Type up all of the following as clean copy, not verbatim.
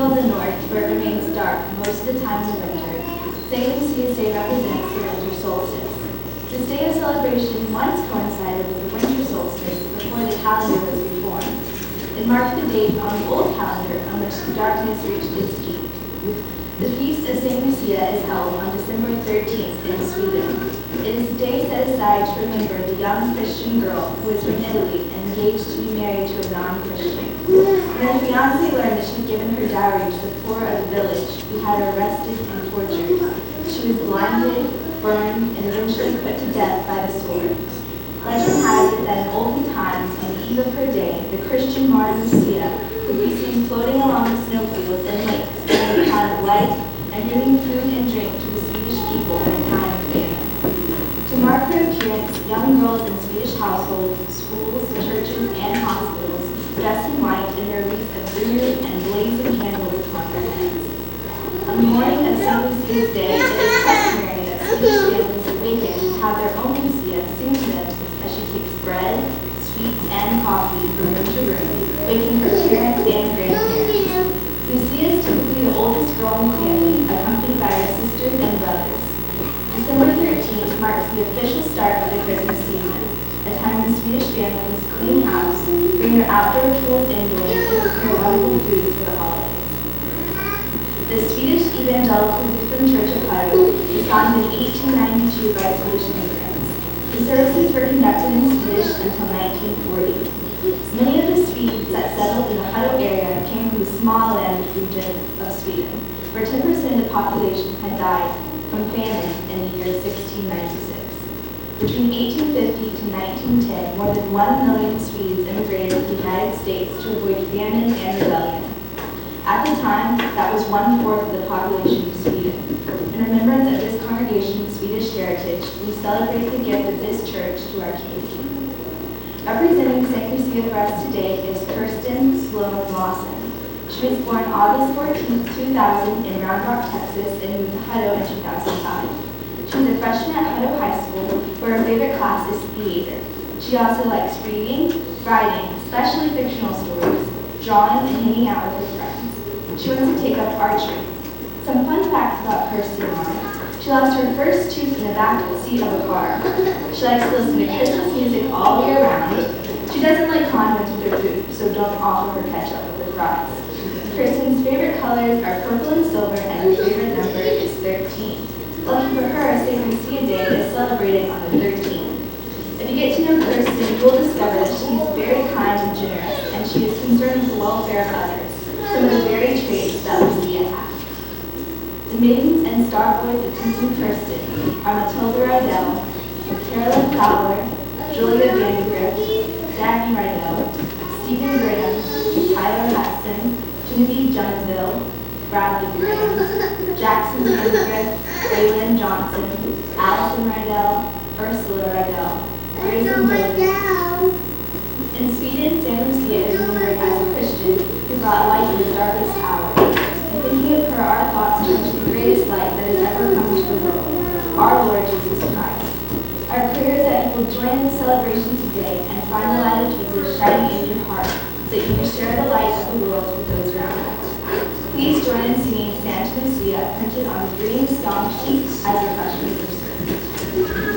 beautiful in the north, where it remains dark most of the time in winter, St. Lucia's Day represents the winter solstice. This day of celebration once coincided with the winter solstice before the calendar was reformed. It marked the date on the old calendar on which the darkness reached its peak. The feast of St. Lucia is held on December 13th in Sweden. It is a day set aside to remember the young Christian girl who was from Italy and engaged to be married to a non-Christian. When her fiancé learned that she had given her dowry to the poor of the village, he had her arrested and tortured. She was blinded, burned, and eventually put to death by the sword. Legend has it that in olden times, on the eve of her day, the Christian martyr Lucia could be seen floating along the snowfields and lakes, bringing a kind of light and bringing food and drink to the Swedish people in a time of famine. To mark her appearance, young girls in Swedish households, schools, churches, and hospitals dress in white and wear wreaths of fruit and blazing candles upon their heads. On the morning of St. Lucia's Day, it is customary that Swedish families awaken to have their own Lucia sing to them as she takes bread, sweets, and coffee from room to room, waking her parents and grandparents. Lucia is typically the oldest girl in the family, accompanied by her sisters and brothers. December 13th marks the official start of the Christmas season, a time when Swedish families clean house, bring their outdoor tools indoors, and prepare wonderful foods for the holidays. The Swedish Evangelical Lutheran Church of Hutto was founded in 1892 by Swedish immigrants. The services were conducted in Swedish until 1940. Many of the Swedes that settled in the Hutto area came from the Småland region of Sweden, where 10% of the population had died from famine in the year 1696. Between 1850 to 1910, more than 1 million Swedes immigrated to the United States to avoid famine and rebellion. At the time, that was 1/4 of the population of Sweden. In remembrance of this congregation's Swedish heritage, we celebrate the gift of this church to our community. Representing St. Lucia for us today is Kirsten Sloan Lawson. She was born August 14, 2000 in Round Rock, Texas, and moved to Hutto in 2005. She was a freshman at Hutto High School, where her favorite class is theater. She also likes reading, writing, especially fictional stories, drawing, and hanging out with her friends. She wants to take up archery. Some fun facts about Kirsten are: she lost her first tooth in the back seat of a car. She likes to listen to Christmas music all year round. She doesn't like condiments with her food, so don't offer her ketchup with her fries. Kirsten's favorite colors are purple and silver, and her favorite number is 13. Lucky for her, St. Lucia Day is celebrated on the 13th. If you get to know Kirsten, you will discover that she is very kind and generous, and she is concerned with the welfare of others, some of the very traits that Lucia has. The maidens and star boys of Teaching Kirsten are Matilda Rydell, Carolyn Fowler, Julia Vandergrift, Danny Rydell, Stephen Graham, Tyler Hudson, Genevieve Jonesville, Bradley Graham, Jackson Vandergrift, Raylan Johnson, Allison Rydell, Ursula Rydell, Grayson Doe. In Sweden, St. Lucia is remembered as a Christian who brought light in the darkest hour. In thinking of her, our thoughts turn to the greatest light that has ever come to the world, our Lord Jesus Christ. Our prayer is that you will join in the celebration today and find the light of Jesus shining in your heart, so that you can share the light of the world with those around you. Please join in singing Santa Lucia, printed on the green song sheet as refreshments are served.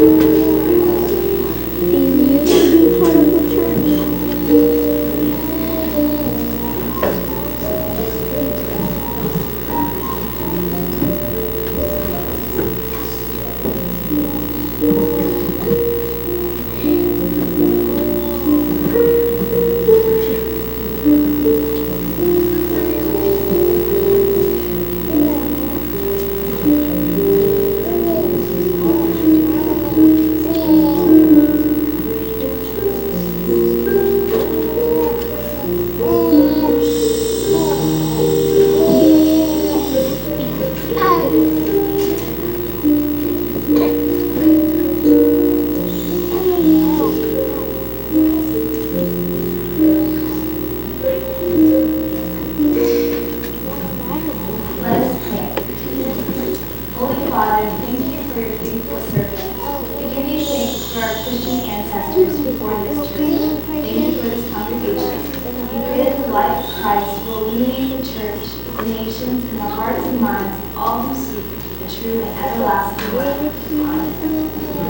used to be part of the church. Let us pray. Holy Father, thank you for your faithful servants. We give you thanks for our Christian ancestors who formed this church. Thank you for this congregation. We pray that the light of Christ will illuminate the church, the nations, and the hearts and minds of all who seek the true and everlasting life. Amen.